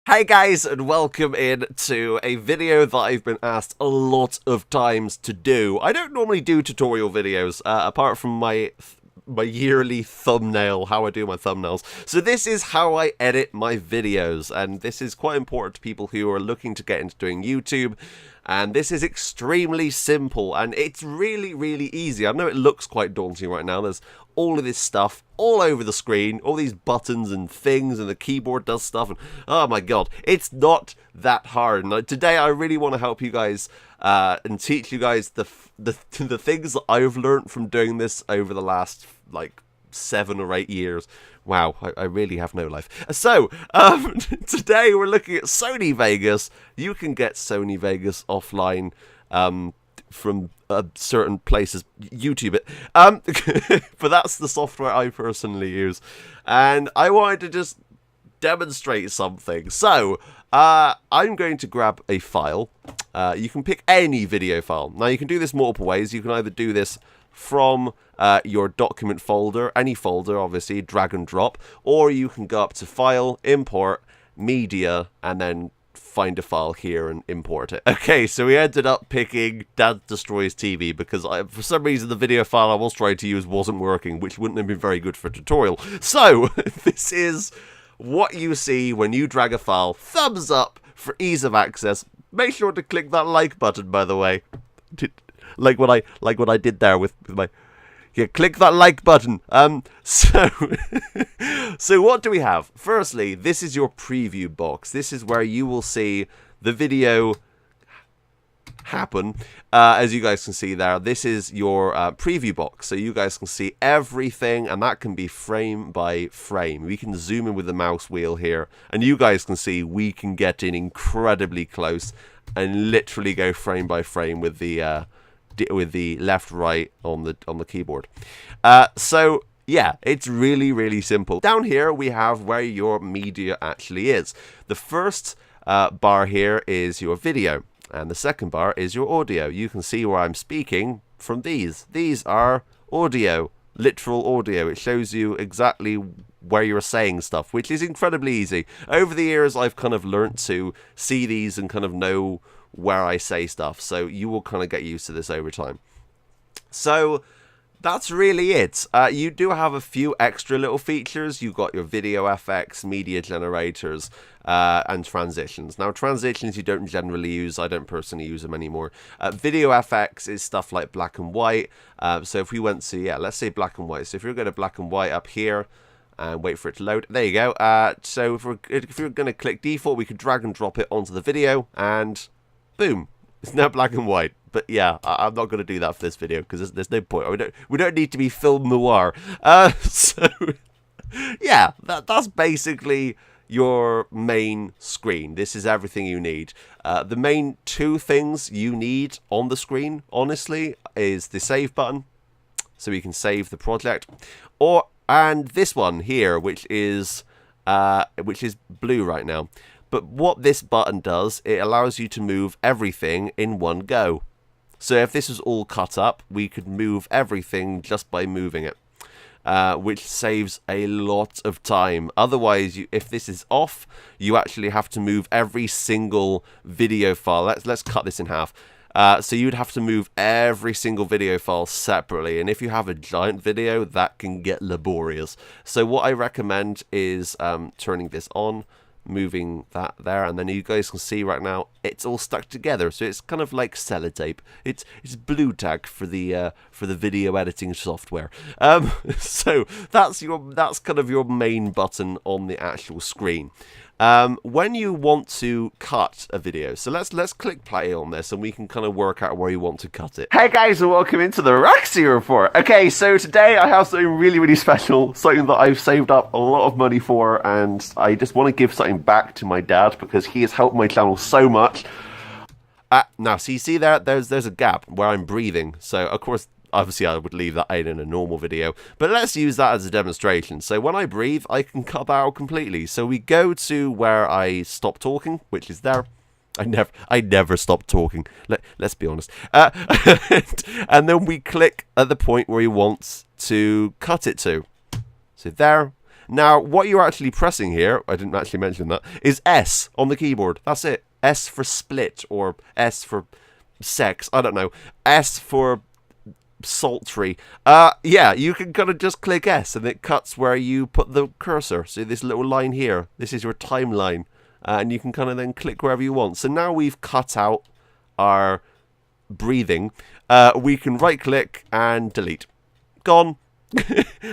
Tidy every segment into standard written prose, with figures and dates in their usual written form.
Hey guys, and welcome in to a video that I've been asked a lot of times to do. I don't normally do tutorial videos, apart from my yearly thumbnail, how I do my thumbnails. So this is how I edit my videos, and this is quite important to people who are looking to get into doing YouTube. And this is extremely simple, and it's really, really easy. I know it looks quite daunting right now. There's all of this stuff all over the screen, all these buttons and things, and the keyboard does stuff, and oh my god, it's not that hard. And today I really want to help you guys and teach you guys the things that I've learned from doing this over the last, like, 7 or 8 years. Wow, I really have no life. So, today we're looking at Sony Vegas. You can get Sony Vegas offline from certain places. YouTube it. But that's the software I personally use. And I wanted to just demonstrate something. So, I'm going to grab a file. You can pick any video file. Now, you can do this multiple ways. You can either do this from your document folder, any folder obviously, drag and drop, or you can go up to File, Import, Media, and then find a file here and import it. Okay, so we ended up picking Dad Destroys TV because for some reason the video file I was trying to use wasn't working, which wouldn't have been very good for a tutorial. So, this is what you see when you drag a file. Thumbs up for ease of access. Make sure to click that like button, by the way. Like what I did there with my, yeah, click that like button. So what do we have? Firstly, this is your preview box. This is where you will see the video happen. As you guys can see there, this is your preview box, so you guys can see everything, and that can be frame by frame. We can zoom in with the mouse wheel here, and you guys can see we can get in incredibly close and literally go frame by frame with the left right on the keyboard. So yeah, it's really, really simple. Down here we have where your media actually is. The first bar here is your video, and the second bar is your audio. You can see where I'm speaking from these. These are audio, literal audio. It shows you exactly where you're saying stuff, which is incredibly easy. Over the years, I've kind of learnt to see these and kind of know where I say stuff, so you will kind of get used to this over time. So that's really it. You do have a few extra little features. You've got your video FX, media generators, and transitions. Now, transitions you don't generally use. I don't personally use them anymore. Video FX is stuff like black and white. So if we went to, yeah, let's say black and white. So if you're going to black and white up here, and wait for it to load. There you go. So if we're going to click default, we could drag and drop it onto the video, and boom, it's now black and white. But yeah, I'm not going to do that for this video because there's no point. We don't need to be film noir. So yeah, that's basically your main screen. This is everything you need. The main two things you need on the screen, honestly, is the save button, so you can save the project, and this one here, which is blue right now. But what this button does, it allows you to move everything in one go. So if this was all cut up, we could move everything just by moving it, which saves a lot of time. Otherwise, if this is off, you actually have to move every single video file. Let's cut this in half. So you'd have to move every single video file separately, and if you have a giant video, that can get laborious. So what I recommend is turning this on, moving that there, and then you guys can see right now it's all stuck together, so it's kind of like sellotape. It's blue tack for the video editing software. So that's kind of your main button on the actual screen. When you want to cut a video, so let's click play on this and we can kind of work out where you want to cut it. Hey guys, and welcome into the Roxy Report. Okay, so today I have something really, really special, something that I've saved up a lot of money for, and I just want to give something back to my dad because he has helped my channel so much. Now, so you see there's a gap where I'm breathing, so of course, obviously I would leave that in a normal video, but let's use that as a demonstration. So when I breathe, I can cut that out completely. So we go to where I stop talking, which is there. I never stop talking. Let's be honest. And then we click at the point where he wants to cut it to. So there. Now, what you're actually pressing here, I didn't actually mention that, is S on the keyboard. That's it. S for split, or S for sex, I don't know. S for sultry. Yeah, you can kind of just click S and it cuts where you put the cursor. See this little line here? This is your timeline. And you can kind of then click wherever you want. So now we've cut out our breathing. We can right click and delete. Gone.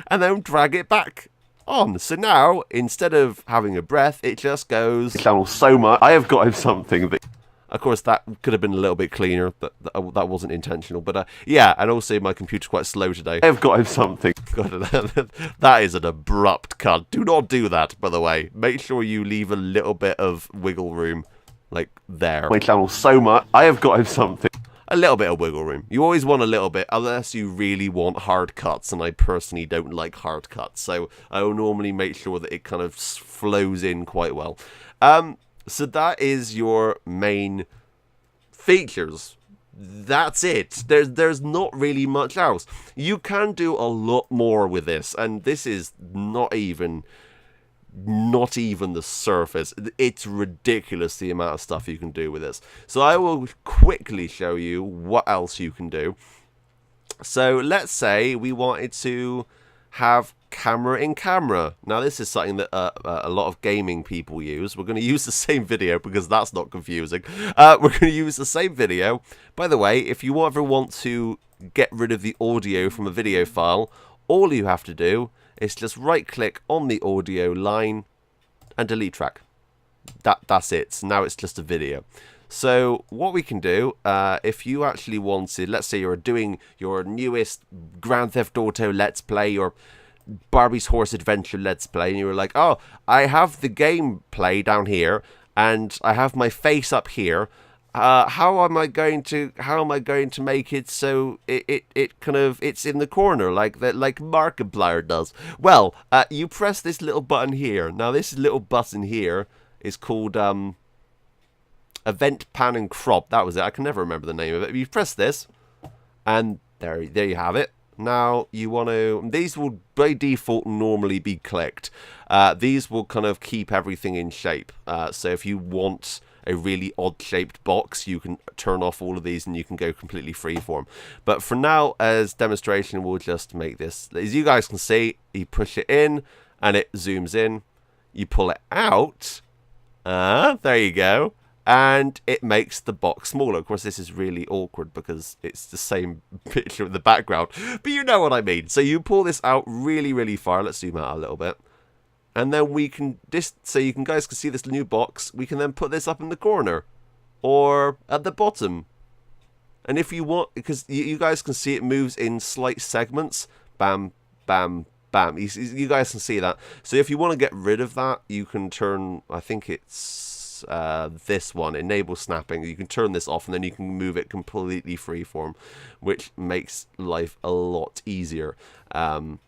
And then drag it back on. So now, instead of having a breath, it just goes channel so much. I have got him something that... Of course, that could have been a little bit cleaner, but that wasn't intentional. But yeah, and also my computer's quite slow today. I have got him something. God, that is an abrupt cut. Do not do that, by the way. Make sure you leave a little bit of wiggle room, like there. My channel so much. I have got him something. A little bit of wiggle room. You always want a little bit, unless you really want hard cuts, and I personally don't like hard cuts. So I will normally make sure that it kind of flows in quite well. So that is your main features. That's it. There's not really much else. You can do a lot more with this, and this is not even the surface. It's ridiculous the amount of stuff you can do with this. So I will quickly show you what else you can do. So let's say we wanted to have camera in camera. Now this is something that a lot of gaming people use. We're going to use the same video because that's not confusing. We're going to use the same video. By the way, if you ever want to get rid of the audio from a video file, all you have to do is just right click on the audio line and delete track. That's it. So now it's just a video. So what we can do, if you actually wanted, let's say you're doing your newest Grand Theft Auto Let's Play, or Barbie's Horse Adventure Let's Play, and you were like, oh, I have the gameplay down here, and I have my face up here. How am I going to make it so it's in the corner like Markiplier does? Well, you press this little button here. Now this little button here is called Event Pan and Crop. That was it. I can never remember the name of it. You press this, and there you have it. Now you want to, these will by default normally be clicked. These will kind of keep everything in shape. So if you want a really odd shaped box, you can turn off all of these and you can go completely freeform. But for now, as demonstration, we'll just make this. As you guys can see, you push it in and it zooms in. You pull it out. There you go. And it makes the box smaller. Of course, this is really awkward because it's the same picture in the background. But you know what I mean. So you pull this out really, really far. Let's zoom out a little bit. And then we can, so you guys can see this new box. We can then put this up in the corner. Or at the bottom. And if you want, because you guys can see it moves in slight segments. Bam, bam, bam. You guys can see that. So if you want to get rid of that, you can turn, I think it's this one, enable snapping. You can turn this off and then you can move it completely freeform, which makes life a lot easier. And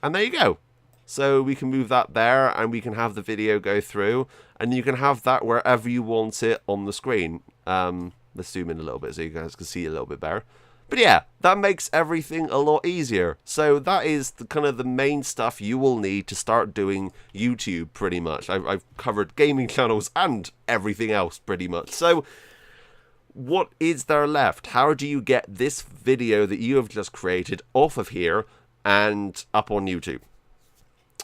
there you go. So we can move that there and we can have the video go through and you can have that wherever you want it on the screen. Let's zoom in a little bit so you guys can see a little bit better. But yeah, that makes everything a lot easier. So that is kind of the main stuff you will need to start doing YouTube pretty much. I've covered gaming channels and everything else pretty much. So what is there left? How do you get this video that you have just created off of here and up on YouTube?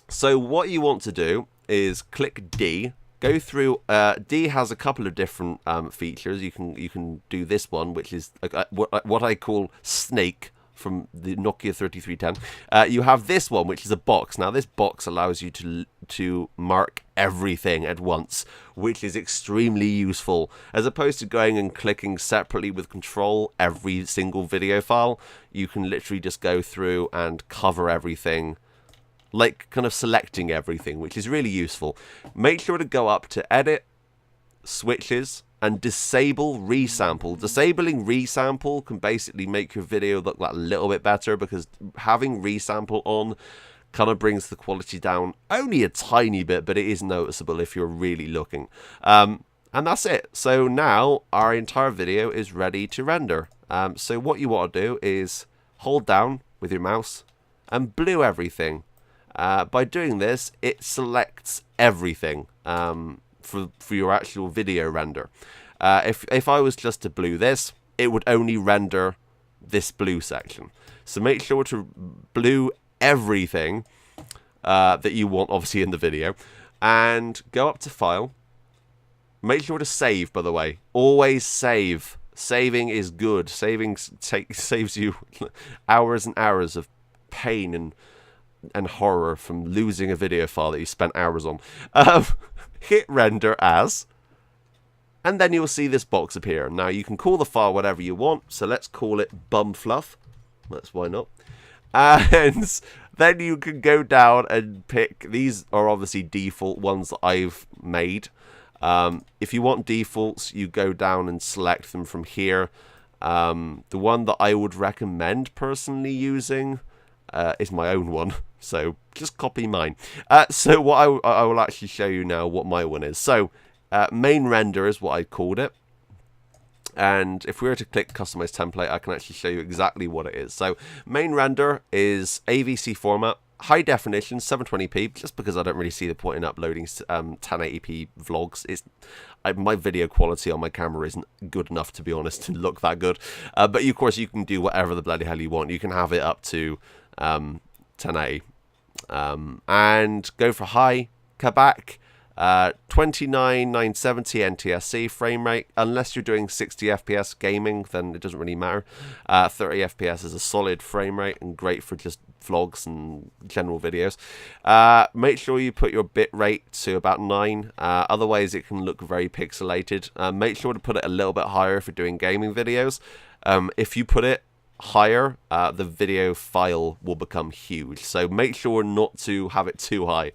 So what you want to do is click D. Go through. D has a couple of different features. You can do this one, which is what I call Snake from the Nokia 3310. You have this one, which is a box. Now this box allows you to mark everything at once, which is extremely useful. As opposed to going and clicking separately with Control every single video file, you can literally just go through and cover everything. Like kind of selecting everything, which is really useful. Make sure to go up to Edit, Switches, and Disable Resample. Disabling Resample can basically make your video look like a little bit better, because having Resample on kind of brings the quality down only a tiny bit, but it is noticeable if you're really looking. And that's it. So now our entire video is ready to render. So what you want to do is hold down with your mouse and blue everything. By doing this, it selects everything for your actual video render. If I was just to blue this, it would only render this blue section. So make sure to blue everything that you want, obviously, in the video. And go up to File. Make sure to save, by the way. Always save. Saving is good. Saving saves you hours and hours of pain and horror from losing a video file that you spent hours on. Hit Render As. And then you'll see this box appear. Now, you can call the file whatever you want. So let's call it Bumfluff. That's why not. And then you can go down and pick. These are obviously default ones that I've made. If you want defaults, you go down and select them from here. The one that I would recommend personally using is my own one. So just copy mine. So what I will actually show you now what my one is. So main render is what I called it. And if we were to click customize template, I can actually show you exactly what it is. So main render is AVC format, high definition, 720p, just because I don't really see the point in uploading 1080p vlogs. My video quality on my camera isn't good enough, to be honest, to look that good. But of course, you can do whatever the bloody hell you want. You can have it up to 1080. And go for high, Quebec. 29970 NTSC frame rate. Unless you're doing 60 FPS gaming, then it doesn't really matter. 30 FPS is a solid frame rate and great for just vlogs and general videos. Make sure you put your bit rate to about 9. Otherwise, it can look very pixelated. Make sure to put it a little bit higher if you're doing gaming videos. If you put it higher, the video file will become huge. So make sure not to have it too high.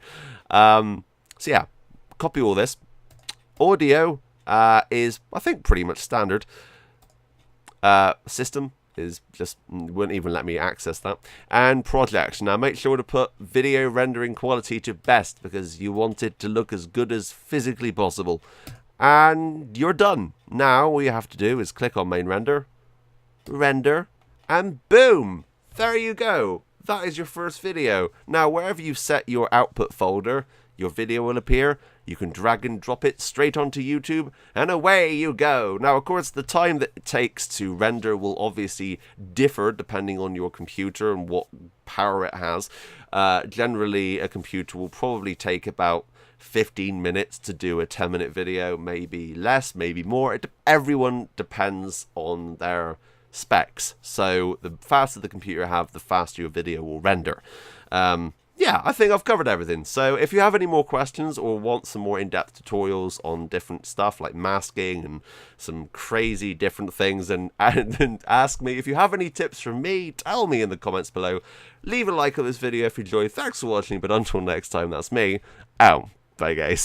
So yeah. Copy all this. Audio is, I think, pretty much standard. System is just, wouldn't even let me access that. And projects. Now make sure to put video rendering quality to best, because you want it to look as good as physically possible. And you're done. Now all you have to do is click on main render, render, and boom! There you go. That is your first video. Now wherever you set your output folder, your video will appear. You can drag and drop it straight onto YouTube, and away you go. Now, of course, the time that it takes to render will obviously differ depending on your computer and what power it has. Generally, a computer will probably take about 15 minutes to do a 10-minute video, maybe less, maybe more. Everyone depends on their specs. So the faster the computer you have, the faster your video will render. Yeah, I think I've covered everything. So if you have any more questions or want some more in-depth tutorials on different stuff like masking and some crazy different things, and ask me. If you have any tips from me, tell me in the comments below. Leave a like on this video if you enjoyed. Thanks for watching, but until next time, that's me. Out. Bye, guys.